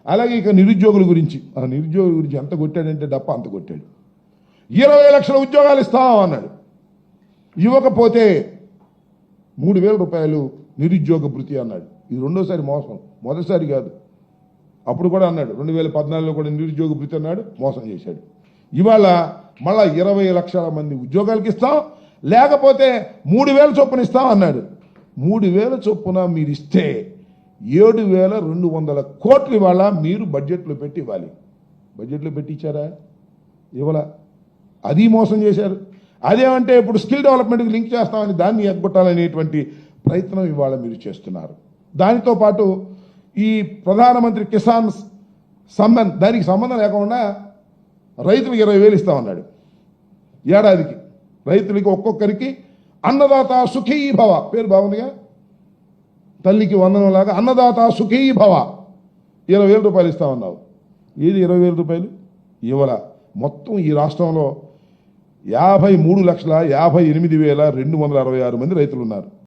అలాగే ఇక నిరుద్యోగుల గురించి ఆ నిరుద్యోగుల గురించి ఎంత కొట్టాడంటే డప్ప అంత కొట్టాడు. 20 లక్షల ఉద్యోగాలు ఇస్తాం అన్నాడు. ఇవ్వకపోతే 3,000 రూపాయలు నిరుద్యోగ భృతి అన్నాడు. ఇది రెండోసారి మోసం, మొదటిసారి కాదు. అప్పుడు కూడా అన్నాడు 2014లో కూడా నిరుద్యోగ భృతి అన్నాడు, మోసం చేశాడు. ఇవాళ మళ్ళా 20 లక్షల మంది ఉద్యోగాలకి ఇస్తాం, లేకపోతే 3,000 చొప్పున ఇస్తాం అన్నాడు. 3,000 చొప్పున మీరు ఇస్తే 7,200 కోట్లు ఇవాళ మీరు బడ్జెట్లో పెట్టి ఇవ్వాలి. బడ్జెట్లో పెట్టి ఇచ్చారా? ఇవాళ అది మోసం చేశారు. అదేమంటే ఇప్పుడు స్కిల్ డెవలప్మెంట్కి లింక్ చేస్తామని దాన్ని ఎగ్గొట్టాలనేటువంటి ప్రయత్నం ఇవాళ మీరు చేస్తున్నారు. దానితో పాటు ఈ ప్రధానమంత్రి కిసాన్ సమ్మాన్ దానికి సంబంధం లేకుండా రైతులకు 20,000 ఇస్తామన్నాడు. ఏడాదికి రైతులకి ఒక్కొక్కరికి అన్నదాత సుఖీ భవ పేరు బాగుందిగా, తల్లికి వందనంలాగా అన్నదాత సుఖీ భవ 20,000 రూపాయలు ఇస్తామన్నావు. ఏది 20,000 రూపాయలు? ఇవాళ మొత్తం ఈ రాష్ట్రంలో 53,58,266 మంది రైతులు ఉన్నారు.